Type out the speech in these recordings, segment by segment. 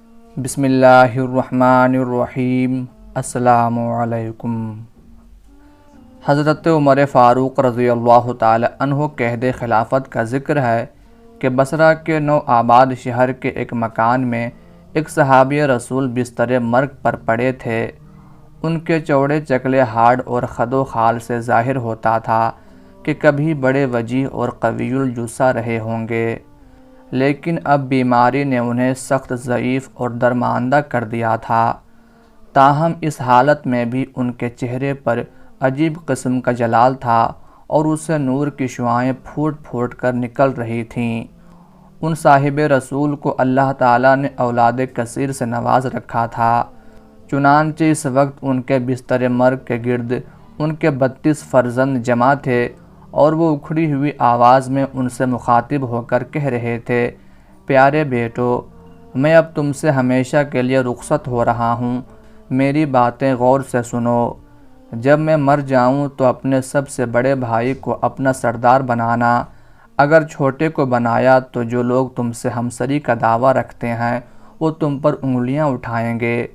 بسم اللہ الرحمن الرحیم۔ السلام علیکم۔ حضرت عمر فاروق رضی اللہ تعالی عنہ کے عہد خلافت کا ذکر ہے کہ بصرہ کے نو آباد شہر کے ایک مکان میں ایک صحابی رسول بستر مرگ پر پڑے تھے۔ ان کے چوڑے چکلے ہاڑ اور خد و خال سے ظاہر ہوتا تھا کہ کبھی بڑے وجیح اور قوی الجثہ رہے ہوں گے، لیکن اب بیماری نے انہیں سخت ضعیف اور درماندہ کر دیا تھا۔ تاہم اس حالت میں بھی ان کے چہرے پر عجیب قسم کا جلال تھا اور اس سے نور کی شعاعیں پھوٹ پھوٹ کر نکل رہی تھیں۔ ان صاحب رسول کو اللہ تعالیٰ نے اولاد کثیر سے نواز رکھا تھا، چنانچہ اس وقت ان کے بستر مرگ کے گرد ان کے 32 فرزند جمع تھے اور وہ اکھڑی ہوئی آواز میں ان سے مخاطب ہو کر کہہ رہے تھے، پیارے بیٹو، میں اب تم سے ہمیشہ کے لیے رخصت ہو رہا ہوں، میری باتیں غور سے سنو۔ جب میں مر جاؤں تو اپنے سب سے بڑے بھائی کو اپنا سردار بنانا، اگر چھوٹے کو بنایا تو جو لوگ تم سے ہمسری کا دعویٰ رکھتے ہیں وہ تم پر انگلیاں اٹھائیں گے۔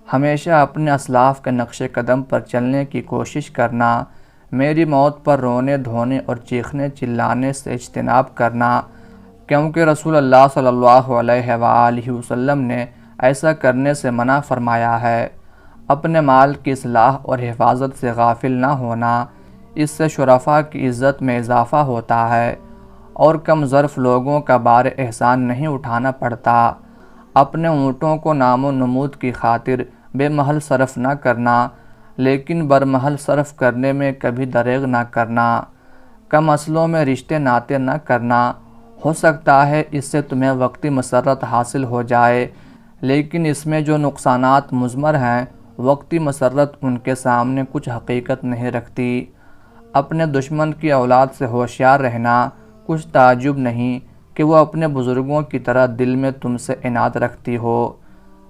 ہمیشہ اپنے اسلاف کے نقش قدم پر چلنے کی کوشش کرنا، میری موت پر رونے دھونے اور چیخنے چلانے سے اجتناب کرنا، کیونکہ رسول اللہ صلی اللہ علیہ وآلہ وسلم نے ایسا کرنے سے منع فرمایا ہے۔ اپنے مال کی اصلاح اور حفاظت سے غافل نہ ہونا، اس سے شرفاء کی عزت میں اضافہ ہوتا ہے اور کم ظرف لوگوں کا بار احسان نہیں اٹھانا پڑتا۔ اپنے اونٹوں کو نام و نمود کی خاطر بے محل صرف نہ کرنا، لیکن برمحل صرف کرنے میں کبھی دریغ نہ کرنا۔ کم اصلوں میں رشتے ناطے نہ کرنا، ہو سکتا ہے اس سے تمہیں وقتی مسرت حاصل ہو جائے، لیکن اس میں جو نقصانات مضمر ہیں، وقتی مسرت ان کے سامنے کچھ حقیقت نہیں رکھتی۔ اپنے دشمن کی اولاد سے ہوشیار رہنا، کچھ تعجب نہیں کہ وہ اپنے بزرگوں کی طرح دل میں تم سے عناد رکھتی ہو۔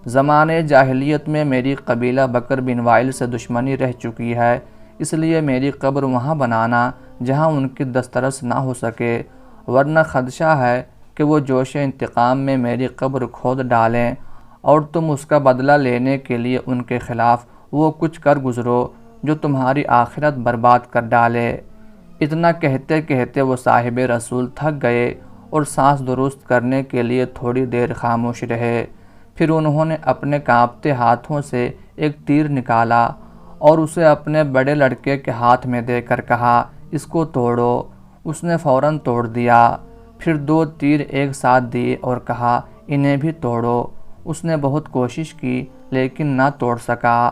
زمانے جاہلیت میں میری قبیلہ بکر بن وائل سے دشمنی رہ چکی ہے، اس لیے میری قبر وہاں بنانا جہاں ان کی دسترس نہ ہو سکے، ورنہ خدشہ ہے کہ وہ جوش انتقام میں میری قبر کھود ڈالیں اور تم اس کا بدلہ لینے کے لیے ان کے خلاف وہ کچھ کر گزرو جو تمہاری آخرت برباد کر ڈالے۔ اتنا کہتے کہتے وہ صاحب رسول تھک گئے اور سانس درست کرنے کے لیے تھوڑی دیر خاموش رہے۔ پھر انہوں نے اپنے کانپتے ہاتھوں سے ایک تیر نکالا اور اسے اپنے بڑے لڑکے کے ہاتھ میں دے کر کہا، اس کو توڑو۔ اس نے فوراً توڑ دیا۔ پھر 2 تیر ایک ساتھ دیے اور کہا، انہیں بھی توڑو۔ اس نے بہت کوشش کی لیکن نہ توڑ سکا۔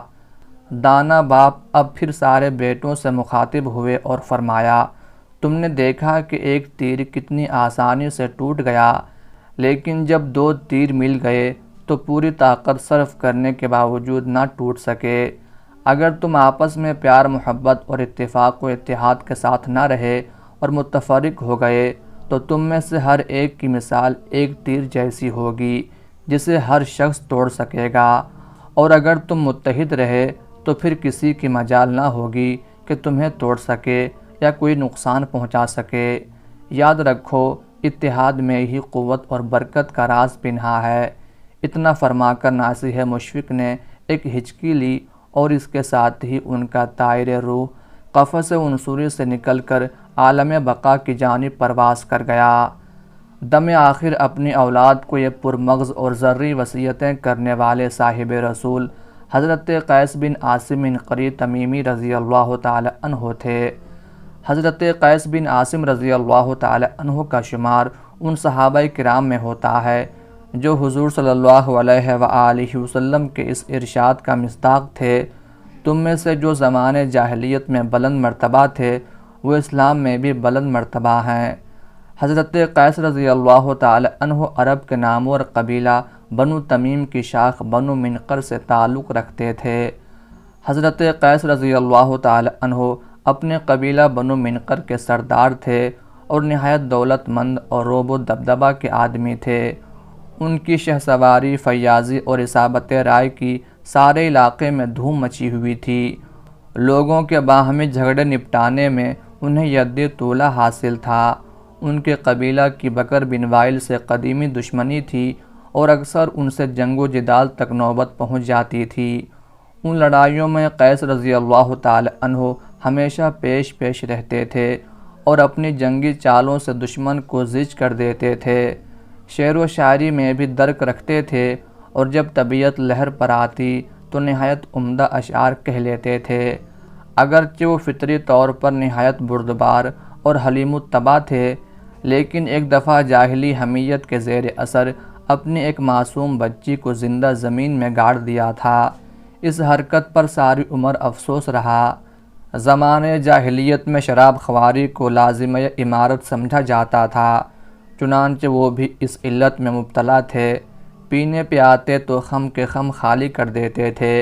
دانا باپ اب پھر سارے بیٹوں سے مخاطب ہوئے اور فرمایا، تم نے دیکھا کہ ایک تیر کتنی آسانی سے ٹوٹ گیا، لیکن جب 2 تیر مل گئے تو پوری طاقت صرف کرنے کے باوجود نہ ٹوٹ سکے۔ اگر تم آپس میں پیار محبت اور اتفاق و اتحاد کے ساتھ نہ رہے اور متفرق ہو گئے تو تم میں سے ہر ایک کی مثال ایک تیر جیسی ہوگی جسے ہر شخص توڑ سکے گا، اور اگر تم متحد رہے تو پھر کسی کی مجال نہ ہوگی کہ تمہیں توڑ سکے یا کوئی نقصان پہنچا سکے۔ یاد رکھو، اتحاد میں ہی قوت اور برکت کا راز پنہا ہے۔ اتنا فرما کر ناصح مشفق نے ایک ہچکی لی اور اس کے ساتھ ہی ان کا طائر روح قفس عنصری سے نکل کر عالم بقا کی جانب پرواز کر گیا۔ دم آخر اپنی اولاد کو یہ پرمغز اور زرعی وصیتیں کرنے والے صاحب رسول حضرت قیس بن عاصم عنقری تمیمی رضی اللہ تعالی عنہ تھے۔ حضرت قیس بن عاصم رضی اللہ تعالی عنہ کا شمار ان صحابہ کرام میں ہوتا ہے جو حضور صلی اللہ علیہ وآلہ وسلم کے اس ارشاد کا مصداق تھے، تم میں سے جو زمانے جاہلیت میں بلند مرتبہ تھے وہ اسلام میں بھی بلند مرتبہ ہیں۔ حضرت قیس رضی اللہ تعالی عنہ عرب کے نامور قبیلہ بنو تمیم کی شاخ بنو منقر سے تعلق رکھتے تھے۔ حضرت قیس رضی اللہ تعالی عنہ اپنے قبیلہ بنو منقر کے سردار تھے اور نہایت دولت مند اور روب و دبدبہ کے آدمی تھے۔ ان کی شہسواری، فیاضی اور اصابت رائے کی سارے علاقے میں دھوم مچی ہوئی تھی۔ لوگوں کے باہمی جھگڑے نپٹانے میں انہیں ید طولہ حاصل تھا۔ ان کے قبیلہ کی بکر بن وائل سے قدیمی دشمنی تھی اور اکثر ان سے جنگ و جدال تک نوبت پہنچ جاتی تھی۔ ان لڑائیوں میں قیس رضی اللہ تعالی عنہ ہمیشہ پیش رہتے تھے اور اپنی جنگی چالوں سے دشمن کو زج کر دیتے تھے۔ شعر و شاعری میں بھی درک رکھتے تھے اور جب طبیعت لہر پر آتی تو نہایت عمدہ اشعار کہہ لیتے تھے۔ اگرچہ وہ فطری طور پر نہایت بردبار اور حلیم الطبع تھے، لیکن ایک دفعہ جاہلی حمیت کے زیر اثر اپنی ایک معصوم بچی کو زندہ زمین میں گاڑ دیا تھا۔ اس حرکت پر ساری عمر افسوس رہا۔ زمانے جاہلیت میں شراب خواری کو لازمہ امارت سمجھا جاتا تھا، چنانچہ وہ بھی اس علت میں مبتلا تھے۔ پینے پہ آتے تو خم کے خم خالی کر دیتے تھے۔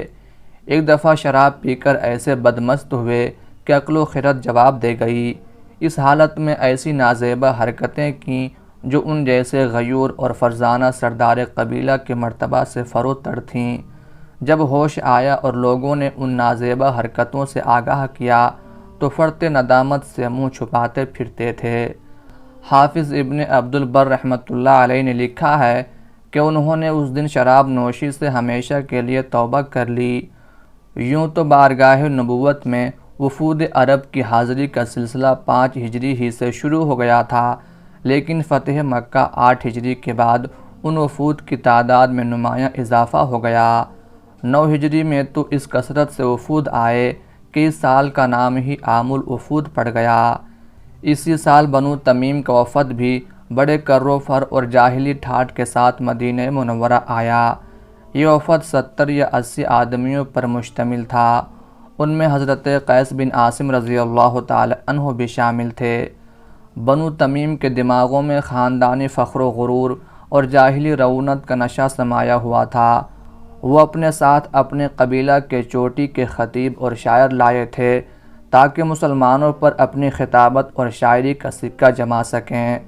ایک دفعہ شراب پی کر ایسے بدمست ہوئے کہ عقل و خرد جواب دے گئی۔ اس حالت میں ایسی نازیبہ حرکتیں کیں جو ان جیسے غیور اور فرزانہ سردار قبیلہ کے مرتبہ سے فروتر تھیں۔ جب ہوش آیا اور لوگوں نے ان نازیبہ حرکتوں سے آگاہ کیا تو فرط ندامت سے منہ چھپاتے پھرتے تھے۔ حافظ ابن عبد البر رحمۃ اللہ علیہ نے لکھا ہے کہ انہوں نے اس دن شراب نوشی سے ہمیشہ کے لیے توبہ کر لی۔ یوں تو بارگاہ نبوت میں وفود عرب کی حاضری کا سلسلہ 5 ہجری ہی سے شروع ہو گیا تھا، لیکن فتح مکہ 8 ہجری کے بعد ان وفود کی تعداد میں نمایاں اضافہ ہو گیا۔ 9 ہجری میں تو اس کثرت سے وفود آئے کہ اس سال کا نام ہی عام الوفود پڑ گیا۔ اسی سال بنو تمیم کا وفد بھی بڑے کر و فر اور جاہلی ٹھاٹ کے ساتھ مدینہ منورہ آیا۔ یہ وفد 70 یا 80 آدمیوں پر مشتمل تھا۔ ان میں حضرت قیس بن عاصم رضی اللہ تعالی عنہ بھی شامل تھے۔ بنو تمیم کے دماغوں میں خاندانی فخر و غرور اور جاہلی رعونت کا نشہ سمایا ہوا تھا۔ وہ اپنے ساتھ اپنے قبیلہ کے چوٹی کے خطیب اور شاعر لائے تھے تاکہ مسلمانوں پر اپنی خطابت اور شاعری کا سکہ جما سکیں۔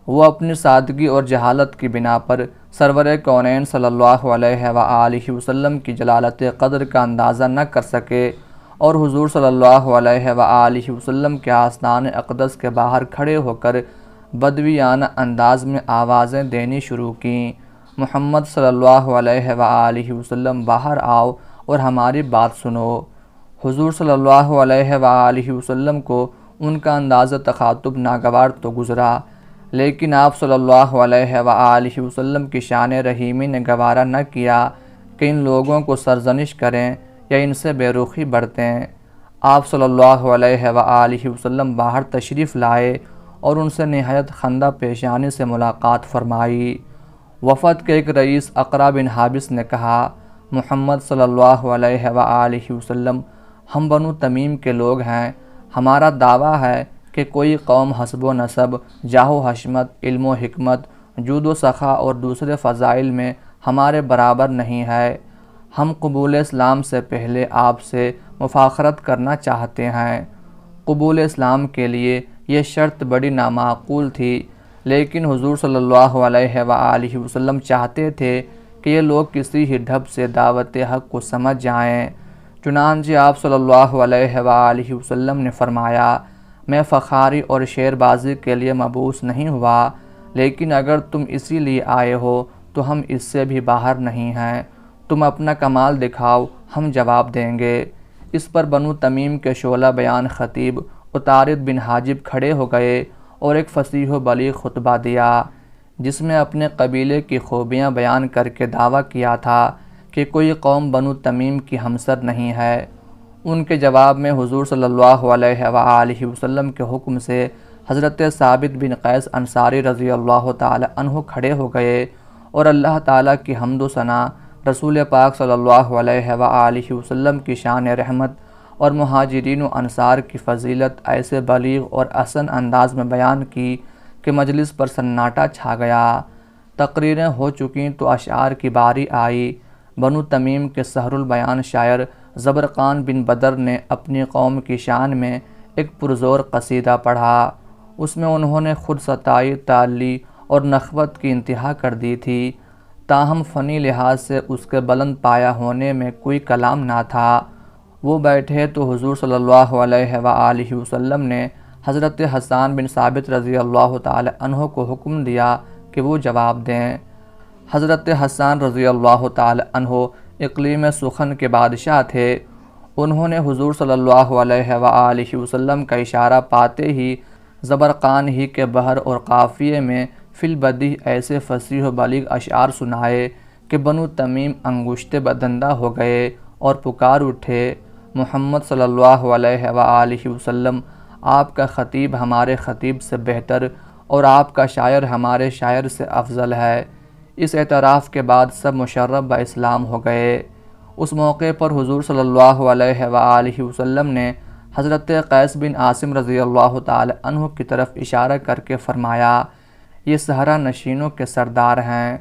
وہ اپنی سادگی اور جہالت کی بنا پر سرور کونین صلی اللہ علیہ وآلہ وسلم کی جلالت قدر کا اندازہ نہ کر سکے اور حضور صلی اللہ علیہ وآلہ وسلم کے آستان اقدس کے باہر کھڑے ہو کر بدویانہ انداز میں آوازیں دینی شروع کیں۔ محمد صلی اللہ علیہ وآلہ وسلم باہر آؤ اور ہماری بات سنو۔ حضور صلی اللہ علیہ وآلہ وسلم کو ان کا انداز تخاطب ناگوار تو گزرا، لیکن آپ صلی اللہ علیہ وآلہ وسلم کی شان رحیمی نے گوارا نہ کیا کہ ان لوگوں کو سرزنش کریں یا ان سے بے رخی برتیں۔ آپ صلی اللہ علیہ وآلہ وسلم باہر تشریف لائے اور ان سے نہایت خندہ پیشانی سے ملاقات فرمائی۔ وفد کے ایک رئیس اقرا بن حابس نے کہا، محمد صلی اللہ علیہ وآلہ وسلم، ہم بنو تمیم کے لوگ ہیں۔ ہمارا دعویٰ ہے کہ کوئی قوم حسب و نسب، جاہ و حشمت، علم و حکمت، جود و سخا اور دوسرے فضائل میں ہمارے برابر نہیں ہے۔ ہم قبول اسلام سے پہلے آپ سے مفاخرت کرنا چاہتے ہیں۔ قبول اسلام کے لیے یہ شرط بڑی نامعقول تھی، لیکن حضور صلی اللہ علیہ وآلہ وسلم چاہتے تھے کہ یہ لوگ کسی ہی ڈھب سے دعوت حق کو سمجھ جائیں۔ چنانچہ آپ صلی اللہ علیہ وآلہ وسلم نے فرمایا، میں فخاری اور شعر بازی کے لیے مبعوث نہیں ہوا، لیکن اگر تم اسی لیے آئے ہو تو ہم اس سے بھی باہر نہیں ہیں۔ تم اپنا کمال دکھاؤ، ہم جواب دیں گے۔ اس پر بنو تمیم کے شعلہ بیان خطیب عطارد بن حاجب کھڑے ہو گئے اور ایک فصیح و بلیغ خطبہ دیا، جس میں اپنے قبیلے کی خوبیاں بیان کر کے دعویٰ کیا تھا کہ کوئی قوم بنو تمیم کی ہمسر نہیں ہے۔ ان کے جواب میں حضور صلی اللہ علیہ وآلہ وسلم کے حکم سے حضرت ثابت بن قیس انصاری رضی اللہ تعالی عنہ کھڑے ہو گئے اور اللہ تعالیٰ کی حمد و ثنا، رسول پاک صلی اللہ علیہ وآلہ وسلم کی شان رحمت اور مہاجرین و انصار کی فضیلت ایسے بلیغ اور احسن انداز میں بیان کی کہ مجلس پر سناٹا چھا گیا۔ تقریریں ہو چکیں تو اشعار کی باری آئی۔ بنو تمیم کے سحر البیان شاعر زبرقان بن بدر نے اپنی قوم کی شان میں ایک پرزور قصیدہ پڑھا۔ اس میں انہوں نے خود ستائی، تعلی اور نخوت کی انتہا کر دی تھی، تاہم فنی لحاظ سے اس کے بلند پایا ہونے میں کوئی کلام نہ تھا۔ وہ بیٹھے تو حضور صلی اللہ علیہ وآلہ وسلم نے حضرت حسان بن ثابت رضی اللہ تعالی عنہ کو حکم دیا کہ وہ جواب دیں۔ حضرت حسان رضی اللہ تعالی عنہ اقلیم سخن کے بادشاہ تھے۔ انہوں نے حضور صلی اللہ علیہ وآلہ وسلم کا اشارہ پاتے ہی زبرقان ہی کے بحر اور قافیے میں فی البدیہہ ایسے فصیح و بلیغ اشعار سنائے کہ بنو تمیم انگشت بدندہ ہو گئے اور پکار اٹھے، محمد صلی اللہ علیہ وآلہ وسلم، آپ کا خطیب ہمارے خطیب سے بہتر اور آپ کا شاعر ہمارے شاعر سے افضل ہے۔ اس اعتراف کے بعد سب مشرف با اسلام ہو گئے۔ اس موقع پر حضور صلی اللہ علیہ وآلہ وسلم نے حضرت قیس بن عاصم رضی اللہ تعالی عنہ کی طرف اشارہ کر کے فرمایا، یہ صحرا نشینوں کے سردار ہیں۔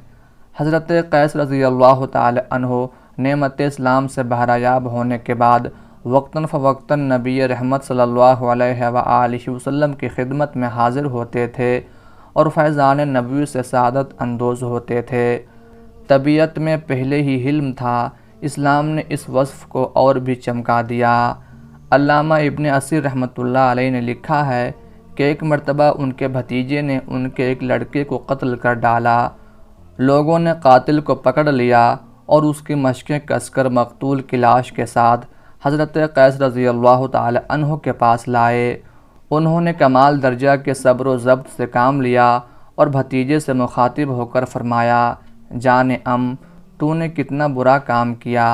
حضرت قیس رضی اللہ تعالی عنہ نعمت اسلام سے بہرایاب ہونے کے بعد وقتاً فوقتاً نبی رحمت صلی اللہ علیہ وآلہ وسلم کی خدمت میں حاضر ہوتے تھے اور فیضان نبوی سے سعادت اندوز ہوتے تھے۔ طبیعت میں پہلے ہی حلم تھا، اسلام نے اس وصف کو اور بھی چمکا دیا۔ علامہ ابن اسیر رحمۃ اللہ علیہ نے لکھا ہے کہ ایک مرتبہ ان کے بھتیجے نے ان کے ایک لڑکے کو قتل کر ڈالا۔ لوگوں نے قاتل کو پکڑ لیا اور اس کی مشقیں کس کر مقتول کی لاش کے ساتھ حضرت قیس رضی اللہ تعالی عنہ کے پاس لائے۔ انہوں نے کمال درجہ کے صبر و ضبط سے کام لیا اور بھتیجے سے مخاطب ہو کر فرمایا، جان تو نے کتنا برا کام کیا،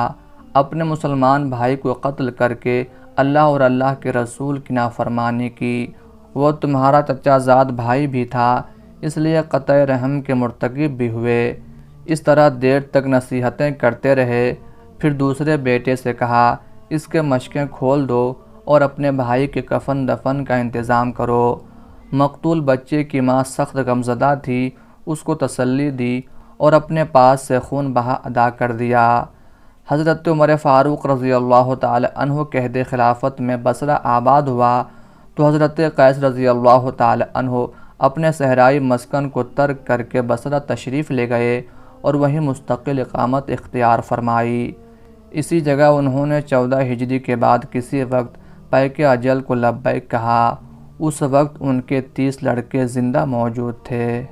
اپنے مسلمان بھائی کو قتل کر کے اللہ اور اللہ کے رسول کی نافرمانی کی۔ وہ تمہارا چچا زاد بھائی بھی تھا، اس لیے قطع رحم کے مرتکب بھی ہوئے۔ اس طرح دیر تک نصیحتیں کرتے رہے، پھر دوسرے بیٹے سے کہا، اس کے مشقیں کھول دو اور اپنے بھائی کے کفن دفن کا انتظام کرو۔ مقتول بچے کی ماں سخت غمزدہ تھی، اس کو تسلی دی اور اپنے پاس سے خون بہا ادا کر دیا۔ حضرت عمر فاروق رضی اللہ تعالی عنہ کے عہد خلافت میں بصرہ آباد ہوا تو حضرت قیس رضی اللہ تعالی عنہ اپنے صحرائی مسکن کو ترک کر کے بصرہ تشریف لے گئے اور وہیں مستقل اقامت اختیار فرمائی۔ اسی جگہ انہوں نے 14 ہجری کے بعد کسی وقت پیک اجل کو لبیک کہا۔ اس وقت ان کے 30 لڑکے زندہ موجود تھے۔